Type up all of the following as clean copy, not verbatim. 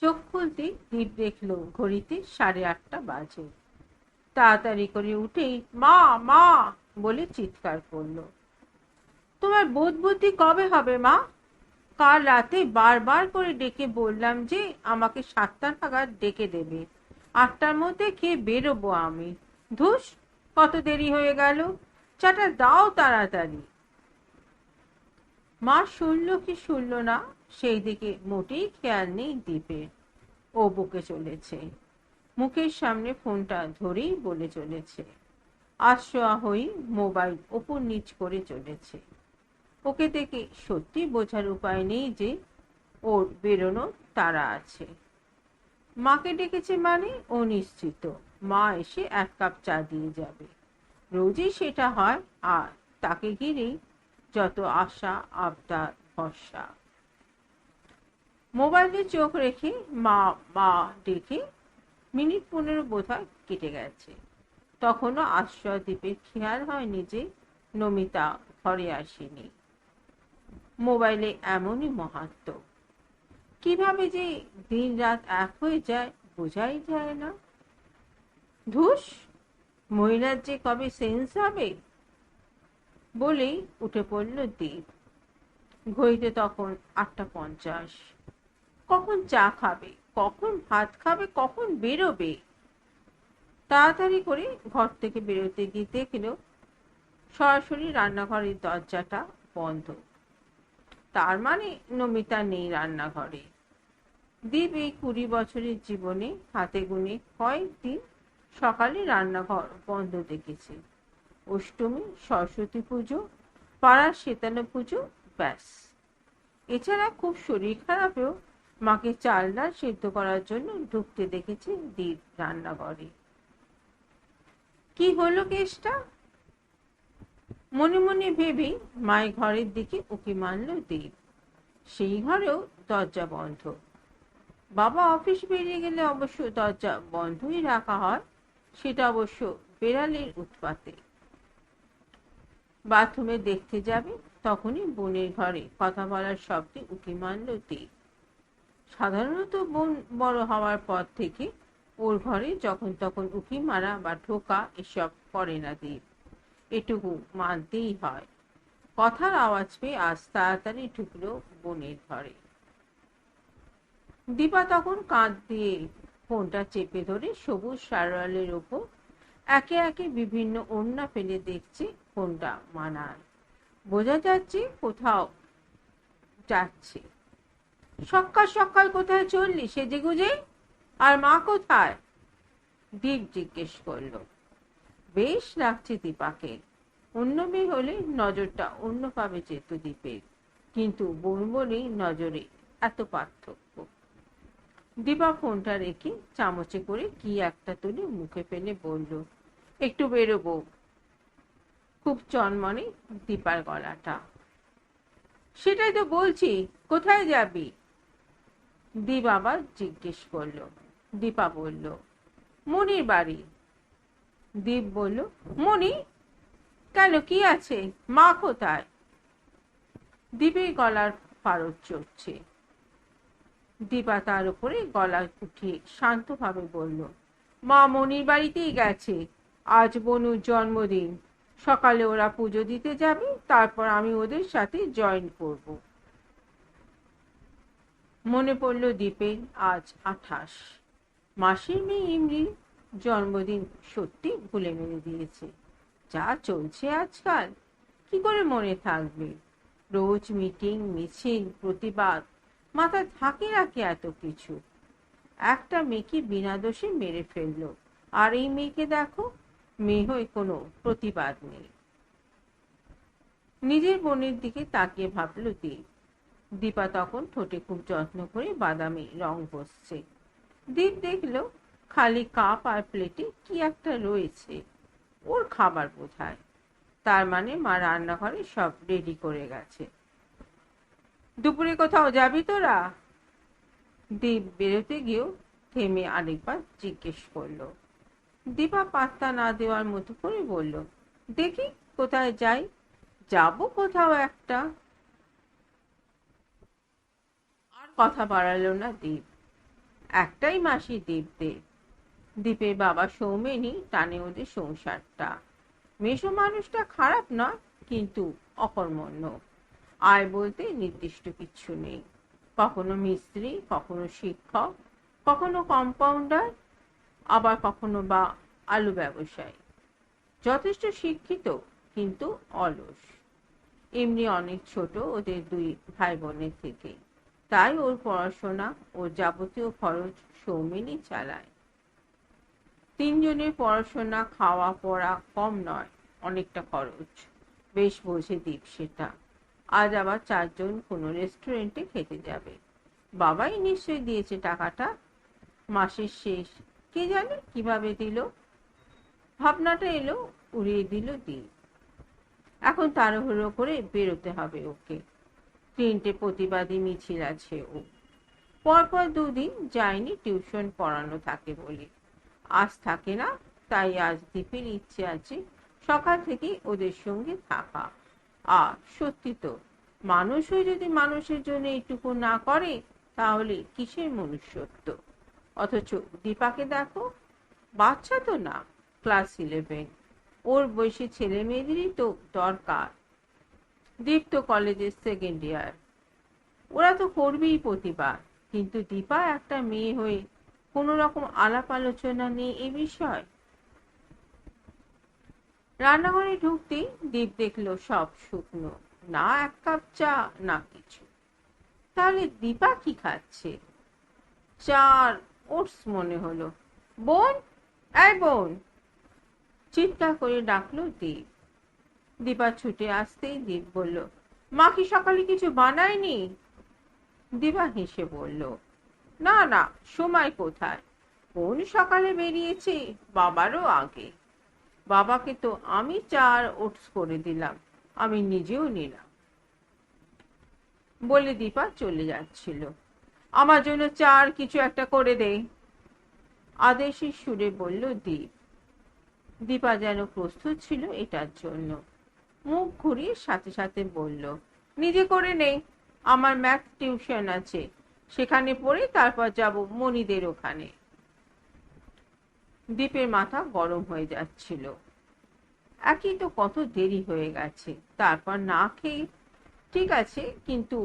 চোখ খুলতেই দীপ দেখলো ঘড়িতে 8:30 বাজে। তাড়াতাড়ি করে উঠেই মা মা বলে চিৎকার করলো। তোমার বোধ বুদ্ধি কবে হবে মা? কাল রাতে বারবার করে ডেকে বললাম যে আমাকে 7টা নাগাদ ডেকে দেবে, 8টার মধ্যে খেয়ে বেরোবো আমি। ধুস, কত দেরি হয়ে গেল, চাটা দাও তাড়াতাড়ি। মা শুনল কি শুনল না সেই দিকে মোটেই খেয়াল নেই দীপের। ও বকে চলেছে, মুখের সামনে ফোনটা ধরেই বলে চলেছে। আশোয়া হয়ে মোবাইল ওপর নিচ করে চলেছে। ওকে দেখে সত্যি বোঝার উপায় নেই যে ওর বেরোনোর তাড়া আছে। মাকে ডেকেছে মানে ও নিশ্চিত মা এসে 1 কাপ চা দিয়ে যাবে। রোজই সেটা হয়, আর তাকে ঘিরেই যত আশা আবদার ভরসা। মোবাইলে চোখ রেখে মা মা ডেকে মিনিট 15 বোধহয় কেটে গেছে। তখনও আশ্রয় দ্বীপের খেয়াল হয়নি যে নমিতা ঘরে আসেনি। মোবাইলে এমনই মাহাত্ম্য, কিভাবে যে দিন রাত এক হয়ে যায় বোঝাই যায় না। ধুস, মহিলার যে কবে সেন্স হবে বলেই উঠে পড়ল দীপ। ঘড়িতে তখন 8:50। কখন চা খাবে, কখন ভাত খাবে, কখন বেরোবে? তাড়াতাড়ি করে ঘর থেকে বেরোতে গিয়ে দেখল সরাসরি রান্নাঘরের দরজাটা বন্ধ। তার মানে নমিতা নেই রান্নাঘরে। দীপ এই 20 বছরের জীবনে হাতে গুনে কয়েকদিন সকালে রান্নাঘর বন্ধ দেখেছে। অষ্টমী, সরস্বতী পুজো, পাড়ার শ্বেতান্ন পুজো, ব্যাস। এছাড়া খুব শরীর খারাপেও মাকে চাল ডাল সেদ্ধ করার জন্য ঢুকতে দেখেছে দীপ রান্নাঘরে। কি হলো কেসটা? মনে মনে ভেবে মায়ের ঘরের দিকে উঁকি মারল দীপ। সেই ঘরেও দরজা বন্ধ। বাবা অফিস বেরিয়ে গেলে অবশ্য দরজা বন্ধই রাখা হয়, সেটা অবশ্য বেড়ালের উৎপাতে। বাথরুমে দেখতে যাবে তখনই বোনের ঘরে কথা বলার শব্দে উঁকি মারল দীপ। সাধারণত বোন বড় হওয়ার পর থেকে ওর ঘরে যখন তখন উঁকি মারা বা ঢোকা এসব করে না দীপ, এটুকু মানতেই হয়। কথার আওয়াজ পেয়ে আজ তাড়াতাড়ি ঢুকলো বোনের ঘরে। দীপা তখন কাঁধ দিয়ে ফোনটা চেপে ধরে সবুজ সারোয়ালের ওপর একে একে বিভিন্ন ওড়না ফেলে দেখছে কোনটা মানায়। বোঝা যাচ্ছে কোথাও যাচ্ছে। সকাল সকাল কোথায় চললি সেজেগুজে? আর মা কোথায়? দীপ জিজ্ঞেস করলো। বেশ লাগছে দীপাকে। অন্য মেয়ে হলে নজরটা অন্যভাবে যেত দীপের, কিন্তু বোন বলেই নজরে এত পার্থক্য। দীপা ফোনটা রেখে চামচে করে কি একটা তুলে মুখে ফেলে বলল, একটু বেরোবো। খুব চনমনে দীপার গলাটা। সেটাই তো বলছি, কোথায় যাবি? দীপ আবার জিজ্ঞেস করলো। দীপা বলল, মনির বাড়ি। দীপ বলল, মনি? কেন, কি আছে? মা কোথায়? দীপের গলার পারদ চড়ছে। দীপা তার উপরে গলা উঠিয়ে শান্তভাবে বলল, মা মনির বাড়িতেই গেছে। আজ বনুর জন্মদিন, সকালে ওরা পুজো দিতে যাবে, তারপর আমি ওদের সাথে জয়েন করব। মনে পড়ল দীপের আজ 28। মাসির মেয়ে ইমরির জন্মদিন সত্যি ভুলে মেরে দিয়েছে। যা চলছে আজকাল, কি করে মনে থাকবে? রোজ মিটিং, মিছিল, প্রতিবাদ, মাথায় থাকে নাকি এত কিছু? একটা মেয়েকে বিনা দোষে মেরে ফেললো, আর এই মেয়েকে দেখো, মেয়ে হয়ে কোনো প্রতিবাদ নেই। নিজের বোনের দিকে তাকিয়ে ভাবল দীপ। দীপা তখন ঠোঁটে খুব যত্ন করে বাদামি রং ঘষছে। দীপ দেখল খালি কাপ আর প্লেটে কি একটা রয়েছে, ওর খাবার বোধহয়। তার মানে মা রান্নাঘরে সব রেডি করে গেছে। দুপুরে কোথাও যাবি তোরা? দীপ বেরোতে গিয়েও থেমে আরেকবার জিজ্ঞেস করলো। দীপা পাত্তা না দেওয়ার মতো করে বলল, দেখি কোথায় যাই, যাবো কোথাও একটা। আর কথা বাড়ালো না দীপ। একটাই মাসি দীপদের। দীপের বাবা সৌমেনই টানে ওদের সংসারটা। মেশো মানুষটা খারাপ নয়, কিন্তু অকর্মণ্য। আয় বলতে নির্দিষ্ট কিছু নেই। কখনো মিস্ত্রি, কখনো শিক্ষক, কখনো কম্পাউন্ডার, আবার কখনো বা আলু ব্যবসায়ী। যথেষ্ট শিক্ষিত, কিন্তু অলস। এমনি অনেক ছোট ওদের দুই ভাই বোনের থেকে। তাই ওর পড়াশোনা ও যাবতীয় খরচ সৌমেনই চালায়। তিনজনের পড়াশোনা, খাওয়া পড়া কম নয়, অনেকটা খরচ। বেশ বোঝে দীপ সেটা। আজ আবার চারজন কোনো রেস্টুরেন্টে খেতে যাবে। বাবাই নিশ্চয়ই দিয়েছে টাকাটা। মাসের শেষ, কে জানে কিভাবে দিল। ভাবনাটা এলো, উড়িয়ে দিল দীপ। এখন তাড়াহুড়ো করে বেরোতে হবে ওকে। 3টে প্রতিবাদী মিছিল আছে ও। পরপর দুদিন যায়নি টিউশন পড়ানো থাকে বলে। আজ থাকে না, তাই আজ দীপের ইচ্ছে আছে সকাল থেকে ওদের সঙ্গে থাকা। আর সত্যি তো, মানুষ হয়ে যদি মানুষের জন্য এইটুকু না করে, তাহলে কিসের মনুষ্যত্ব। অথচ দীপাকে দেখো, বাচ্চা তো না, ক্লাস 11। ওর বয়সী ছেলে মেয়েদেরই তো দরকার। দীপ তো কলেজের 2nd ইয়ার। ওরা তো করবেই প্রতিবাদ, কিন্তু দীপা একটা মেয়ে হয়ে কোনো রকম আলাপ আলোচনা নেই এ বিষয়। রান্নাঘরে ঢুকতেই দীপ দেখলো সব শুকনো, না এক কাপ চা, না কিছু। তাহলে দীপা কি খাচ্ছে? চার ওটস মনে হলো। বোন, এই বোন, চিৎকার করে ডাকলো দীপ। দীপা ছুটে আসতেই দীপ বলল, মা কি সকালে কিছু বানায়নি? দীপা হেসে বলল, না না, সময় কোথায়, বোন সকালে বেরিয়েছে বাবারও আগে। বাবাকে তো আমি চার ওটস করে দিলাম, আমি নিজেও নিলাম। বলে দীপা চলে যাচ্ছিল। আমার জন্য চার কিছু একটা করে দে, আদেশের সুরে বলল দীপ। দীপা যেন প্রস্তুত ছিল এটার জন্য। মুখ ঘুরিয়ে সাথে সাথে বলল, নিজে করে নেই, আমার ম্যাথ টিউশন আছে, সেখানে পড়ে তারপর যাব মনিদের ওখানে। দীপের মাথা গরম হয়ে যাচ্ছিল। একই তো কত দেরি হয়ে গেছে, তারপর না খেয়ে ঠিক আছে, কিন্তু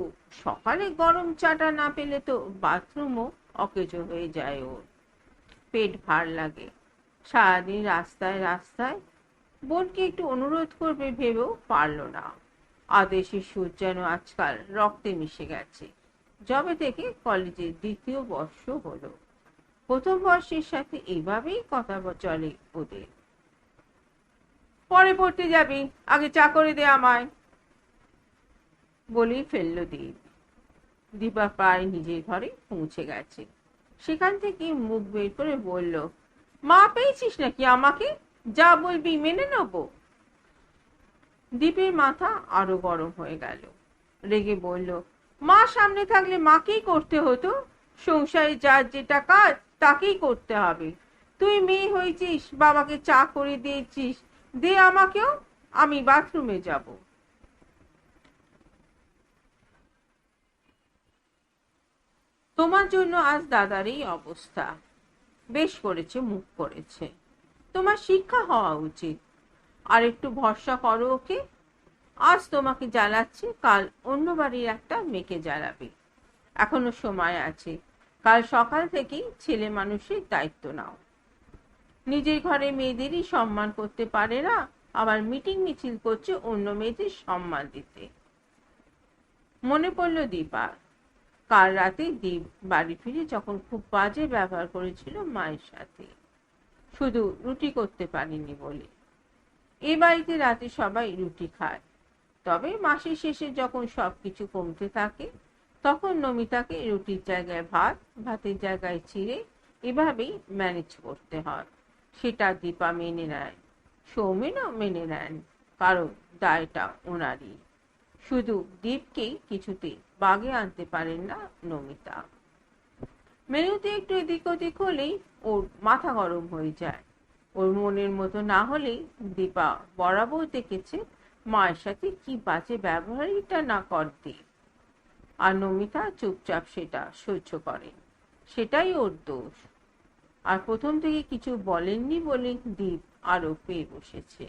সকালে গরম চাটা না পেলে তো বাথরুমও অকেজো হয়ে যায় ওর। পেট ভার লাগে। সারাদিন রাস্তায় রাস্তায়। বোনকে একটু অনুরোধ করবে ভেবেও পারল না। আদেশের সুর যেন আজকাল রক্তে মিশে গেছে। যবে থেকে কলেজের 2য় বর্ষ হলো, প্রথম বর্ষের সাথে এভাবেই কথা চলে ওদের। পরে পড়তে যাবি, আগে চা করে দে আমায়, বলেই ফেলল দীপ। দীপা প্রায় নিজের ঘরে পৌঁছে গেছে। সেখান থেকে মুখ বের করে বলল, মা পেয়েছিস নাকি আমাকে? যা বলবি মেনে নেব। দীপের মাথা আরো গরম হয়ে গেল। রেগে বলল, মা সামনে থাকলে মাকেই করতে হতো। সংসারে যার যেটা কাজ তাকেই করতে হবে। তুই মেয়ে হয়েছিস, বাবাকে চা করে দিয়েছিস, দে আমাকেও, আমি বাথরুমে যাব। তোমার জন্য আজ দাদার এই অবস্থা। বেশ করেছে, মুখ করেছে। তোমার শিক্ষা হওয়া উচিত। আর একটু ভরসা করো ওকে। আজ তোমাকে জ্বালাচ্ছে, কাল অন্য বাড়ির একটা মেয়েকে জ্বালাবে। এখনো সময় আছে। কাল সকাল থেকেই ছেলে মানুষের দায়িত্ব নাও। নিজের ঘরে মেয়েদেরই সম্মান করতে পারে না, আবার মিটিং মিছিল করছে অন্য মেয়েদের সম্মান দিতে। মনে পড়ল দীপার। কাল রাতে দীপ বাড়ি ফিরে যখন খুব বাজে ব্যবহার করেছিল মায়ের সাথে, শুধু রুটি করতে পারিনি বলে। এ বাড়িতে রাতে সবাই রুটি খায়। তবে মাসের শেষে যখন সবকিছু কমতে থাকে, তখন নমিতাকে রুটির জায়গায় ভাত, ভাতের জায়গায় চিড়ে, এভাবেই ম্যানেজ করতে হয়। সেটা দীপা মেনে নেয়। সৌমেনও মেনে নেন, কারণ দায়টা ওনারই। শুধু দীপকেই কিছুতে বাগে আনতে পারেন না নমিতা। মেনুতে একটু এদিক ওদিক হলেই ওর মাথা গরম হয়ে যায়। ওর মনের মতো না হলেই দীপা বরাবর দেখেছে মায়ের সাথে কি বাজে ব্যবহারটা না করতে। আর নমিতা চুপচাপ সেটা সহ্য করে। সেটাই ওর দোষ। আর প্রথম থেকে কিছু বলেননি বলে দীপ আরো পেয়ে বসেছে।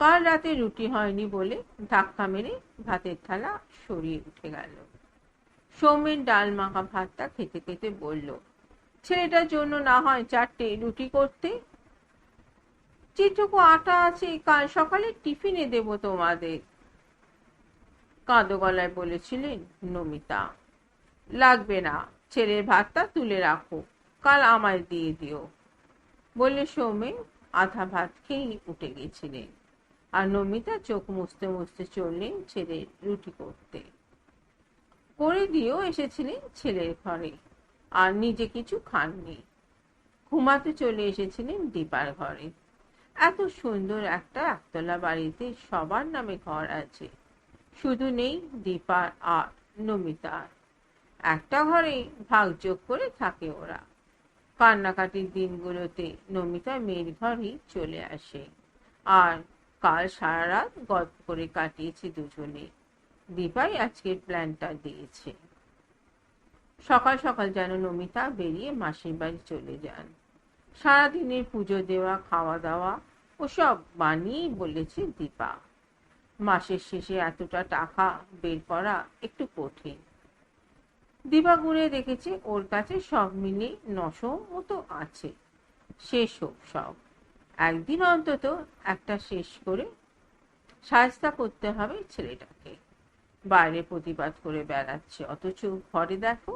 কাল রাতে রুটি হয়নি বলে ধাক্কা মেরে ভাতের থালা সরিয়ে উঠে গেল। সৌমেন ডাল মাখা ভাতটা খেতে খেতে বলল, ছেলেটার জন্য না হয় 4টে রুটি করতে। যেটুকু আটা আছে কাল সকালে টিফিনে দেব তোমাদের, কাঁদো গলায় বলেছিলেন নমিতা। লাগবে না, ছেলের ভাতটা তুলে রাখো, কাল আমায় দিয়ে দিও, বলে সৌমেন আধা ভাত খেয়েই উঠে গেছিলেন। আর নমিতা চোখ মুছতে মুছতে চললেন ছেলের রুটি করতে। করে দিয়েও এসেছিলেন ছেলের ঘরে, আর নিজে কিছু খাননি। ঘুমাতে চলে এসেছিলেন দীপার ঘরে। এত সুন্দর একটা একতলা বাড়িতে সবার নামে ঘর আছে, শুধু নেই দীপার আর নমিতার। একটা ঘরে ভাগযোগ করে থাকে ওরা। কান্নাকাটির দিনগুলোতে নমিতা মেয়ের ঘরেই চলে আসে, আর কাল সারা রাত গল্প করে কাটিয়েছে দুজনে। দীপাই আজকের প্ল্যানটা দিয়েছে। সকাল সকাল যেন নমিতা বেরিয়ে মাসির বাড়ি চলে যান। সারাদিনের পুজো দেওয়া, খাওয়া দাওয়া ওসব বানিয়েই বলেছে দীপা। মাসের শেষে এতটা টাকা বের করা একটু কঠিন। দীপা গুনে দেখেছে ওর কাছে সব মিলে 900 মতো আছে। শেষ হোক সব, একদিন অন্তত একটা শেষ করে সাজতা করতে হবে ছেলেটাকে। বাইরে প্রতিবাদ করে বেড়াচ্ছে, অথচ ঘরে দেখো।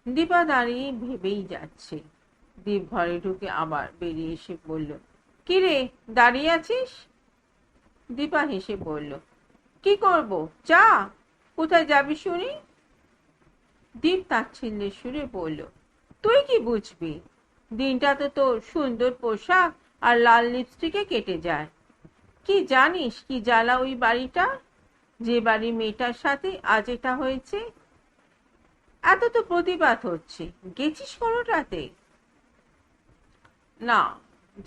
দীপা দাঁড়িয়ে ভেবেই যাচ্ছে। দীপ ঘরে ঢুকে আবার বেরিয়ে এসে বলল, কি রে দাঁড়িয়ে আছিস? দীপা হেসে বলল, কি করব, চা? কোথায় যাবি শুনি? দীপ তাচ্ছিল্যের সুরে বলল, তুই কি বুঝবি? দিনটা তো তোর সুন্দর পোশাক আর লাল লিপস্টিকে কেটে যায়। কি জানিস কি জ্বালা ওই বাড়িটা, যে বাড়ি মেয়েটার সাথে আজ এটা হয়েছে? এত তো প্রতিবাদ হচ্ছে, গেছিস কোনোটাতে? না,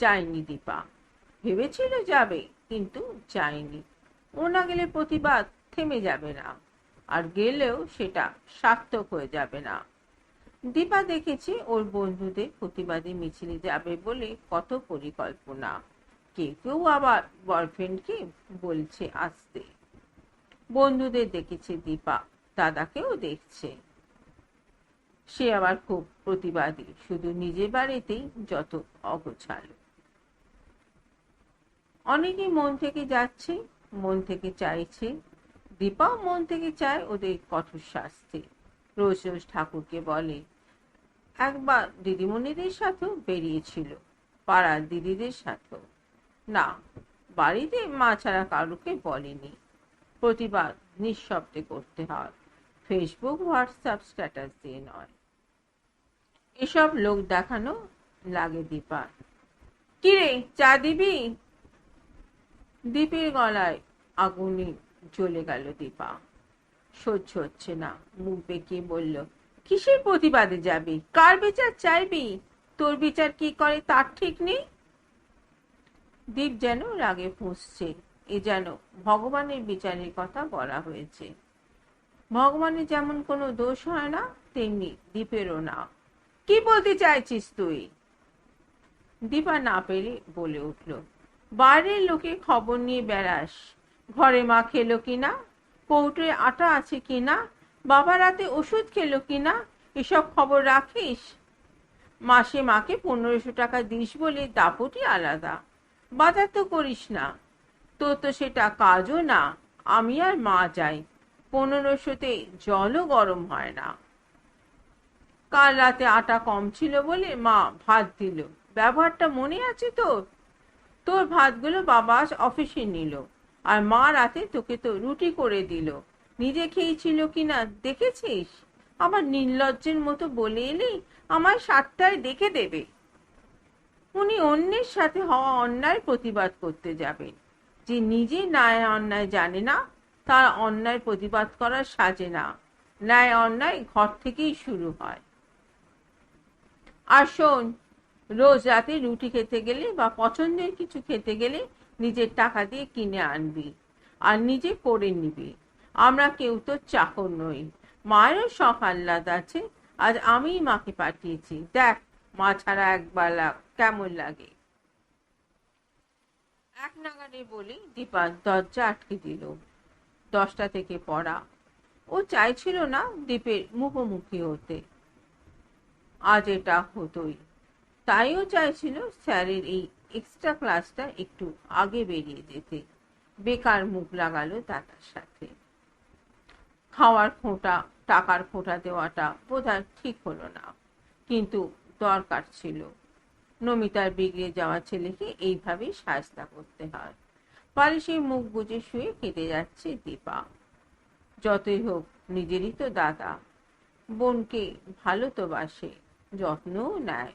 যায়নি দীপা। ভেবেছিল যাবে, কিন্তু যায়নি। ও না গেলে প্রতিবাদ থেমে যাবে না, আর গেলেও সেটা সার্থক হয়ে যাবে না। দীপা দেখেছে ওর বন্ধুদের প্রতিবাদী মিছিলে যাবে বলে কত পরিকল্পনা। কেউ কেউ আবার বয়ফ্রেন্ডকে বলছে আসতে। বন্ধুদের দেখেছে দীপা, দাদাকেও দেখছে। সে আবার খুব প্রতিবাদী, শুধু নিজের বাড়িতেই যত অগোছালো। অনেকেই মন থেকে যাচ্ছে, মন থেকে চাইছে। দীপাও মন থেকে চায় ওদের কঠোর শাস্তি। রোজ রোজ ঠাকুরকে বলে। একবার দিদিমণিদের সাথেও বেরিয়েছিল, পাড়ার দিদিদের সাথেও। না, বাড়িতে মা ছাড়া কারুকে বলেনি। প্রতিবাদ নিঃশব্দে করতে হয়, ফেসবুক হোয়াটসঅ্যাপ স্ট্যাটাস দিয়ে নয়। এসব লোক দেখানো লাগে দীপার। কিরে চা দিবি? দীপের গলায় আগুনে জ্বলে গেল। দীপা সহ্য হচ্ছে না, মুখ বেঁকিয়ে বলল, কিসের প্রতিবাদে যাবি? কার বিচার চাইবি? তোর বিচার কি করে তার ঠিক নেই। দীপ যেন রাগে ফুঁসছে। এ যেন ভগবানের বিচারের কথা বলা হয়েছে। ভগবানের যেমন কোনো দোষ হয় না, তেমনি দীপেরও না। কি বলতে চাইছিস তুই? দীপা না পেরে বলে উঠল, বাইরের লোকের খবর নিয়ে বেড়াস। ঘরে মা খেলো কিনা, কৌটোয় আটা আছে কিনা, বাবা রাতে ওষুধ খেলো কিনা, এসব খবর রাখিস? মাসে মাকে 1500 টাকা দিস বলে দাপটি আলাদা। বাজার তো করিস না, তোর তো সেটা কাজও না। আমি আর মা যাই, 1500-তে জলও গরম হয় না। কাল রাতে আটা কম ছিল বলে মা ভাত দিল, ব্যবহারটা মনে আছে তোর? তোর ভাতগুলো বাবা আজ অফিসে নিল, আর মা রাতে তোকে তো রুটি করে দিল। নিজে খেয়েছিল কিনা দেখেছিস? আমার নির্লজ্জের মতো বলে এলি আমার 7টায় দেখে দেবে। উনি অন্যের সাথে হওয়া অন্যায় প্রতিবাদ করতে যাবেন। যে নিজে ন্যায় অন্যায় জানে না, তার অন্যায় প্রতিবাদ করার সাজে না। ন্যায় অন্যায় ঘর থেকেই শুরু হয়। আর শোন, রোজ রাতে রুটি খেতে গেলে বা পছন্দের কিছু খেতে গেলে নিজের টাকা দিয়ে কিনে আনবি, আর নিজে করে নিবি। আমরা কেউ তো চাকর নই, মায়েরও শখ আহ্লাদ আছে। আজ আমিই মাকে পাঠিয়েছি, দেখ মা ছাড়া একবার কেমন লাগে। এক নাগাড়ে বলি দীপা দরজা আটকে দিল। 10টা থেকে পড়া। ও চাইছিল না দীপের মুখোমুখি হতে, আজ এটা হতোই। তাইও চাইছিল স্যারের এই এক্সট্রা ক্লাসটা একটু আগে বেরিয়ে যেতে। বেকার মুখ লাগালো দাদার সাথে। খাওয়ার খোঁটা, টাকার খোঁটা দেওয়াটা বোধহয় ঠিক হলো না, কিন্তু দরকার ছিল। নমিতার বিগড়ে যাওয়া ছেলেকে এইভাবেই সায়স্তা করতে হয়। বালিশে মুখ গুজে শুয়ে কেটে যাচ্ছে দীপা। যতই হোক নিজেরই তো দাদা, বোনকে ভালো তো বাসে, যত্নও নেয়।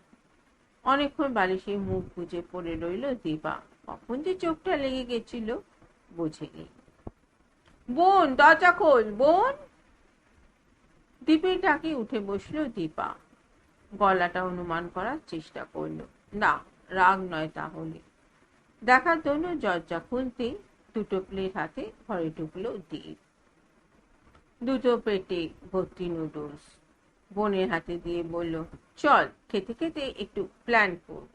অনেকক্ষণ বালিশে মুখ গুজে পড়ে রইল দীপা। কখন যে চোখটা লেগে গেছিল বোঝেনি। বোন, দরজা খোল বোন। দীপের ডাকে উঠে বসলো দীপা। গলাটা অনুমান করার চেষ্টা করলো। না, রাগ নয় তাহলে। দেখার জন্য দরজা খুলতেই 2টো প্লেট হাতে ঘরে ঢুকলো দীপ। 2টো পেটে ভর্তি নুডলস বোনের হাতে দিয়ে বলল, চল খেতে খেতে একটু প্ল্যান করব।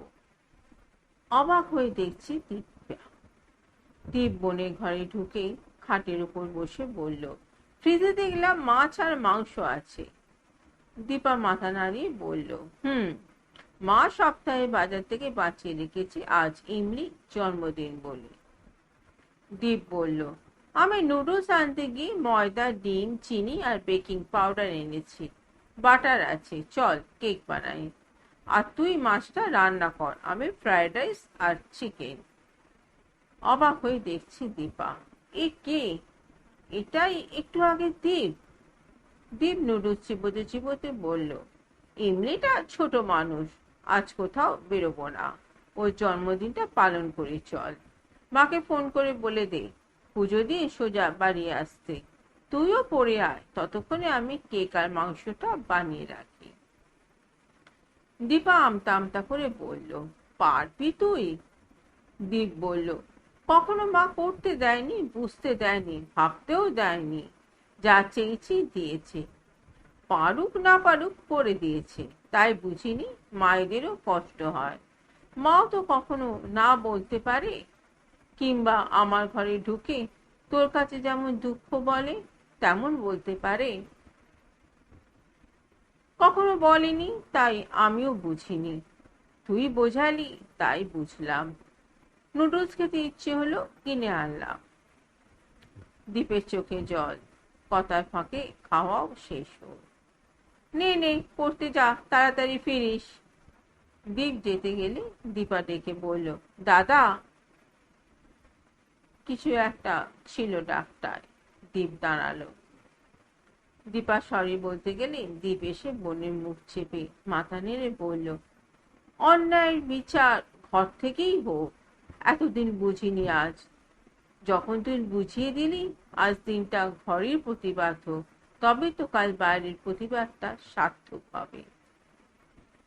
অবাক হয়ে দেখছি দীপ বোনের ঘরে ঢুকে খাটের উপর বসে বলল, ফ্রিজে দেখলাম মাছ আর মাংস আছে। দীপা মাথা নাড়িয়ে বলল, মা সপ্তাহে বাজার থেকে বাঁচিয়ে রেখেছি আজ ইমলি জন্মদিন বলে। দীপ বলল, আমি নুডলস আনতে গিয়ে ময়দা, ডিম, চিনি আর বেকিং পাউডার এনেছি। বাটার আছে, চল কেক বানাই। আর তুই মাছটা রান্না কর, আমি ফ্রাইড রাইস আর চিকেন। অবাক হয়ে দেখছি দীপা। এ কে? এটাই একটু আগে দীপ। দীপ নুডলস চিবোতে চিবোতে বলল, ইমলিটা ছোট মানুষ, আজ কোথাও বেরোবো না। ওর জন্মদিনটা পালন করে চল। মাকে ফোন করে বলে দে পুজো দিয়ে সোজা বাড়ি আসতে। তুইও পড়ে আয়, ততক্ষণে আমি কেক আর মাংসটা বানিয়ে রাখি। দীপা আমতা আমতা করে বলল, পারবি তুই? দীপ বলল, কখনো মা করতে দেয়নি, বুঝতে দেয়নি, ভাবতেও দেয়নি। যা চেয়েছি দিয়েছে, পারুক না পারুক করে দিয়েছে। তাই বুঝিনি মায়েদেরও কষ্ট হয়। মাও তো কখনো না বলতে পারে, কিংবা আমার ঘরে ঢুকে তোর কাছে যেমন দুঃখ বলে তেমন বলতে পারে? কখনো বলেনি, তাই আমিও বুঝিনি। তুই বোঝালি তাই বুঝলাম। নুডলস খেতে ইচ্ছে হলো, কিনে আনলাম। দীপের চোখে জল, কথার ফাঁকে খাওয়াও শেষ হল। নে নে পড়তে যা, তাড়াতাড়ি ফিরিস। দীপ যেতে গেলে দীপা ডেকে বলল, দাদা। কিছু একটা ছিল ডাক্তার। দীপ দাঁড়ালো। দীপা সরি বলতে গেলে দীপ এসে বোনের মুখ চেপে মাথা নেড়ে বলল, অন্যায়ের বিচার ঘর থেকেই হোক। এতদিন বুঝিনি, আজ যখন তুই বুঝিয়ে দিলি আজ দিনটা ঘরের প্রতিবাদ হোক, তবে তো কাল বাইরের প্রতিবাদটা সার্থক হবে।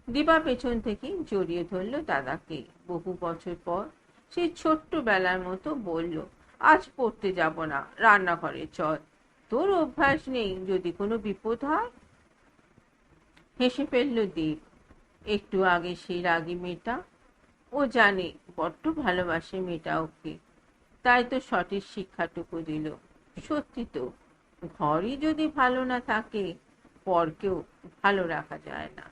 দীপা পেছন থেকে জড়িয়ে ধরল দাদাকে। বহু বছর পর সেই ছোট্ট বেলার মতো বলল, আজ পড়তে যাব না, রান্নাঘরে চল। তোর অভ্যাস নেই, যদি কোনো বিপদ হয়। হেসে ফেলল দীপ। একটু আগে সেই রাগী মেয়েটা, ও জানে বড্ড ভালোবাসে মেয়েটা ওকে, তাই তো সঠিক শিক্ষাটুকু দিল। সত্যি তো, ঘরই যদি ভালো না থাকে পরকেও ভালো রাখা যায় না।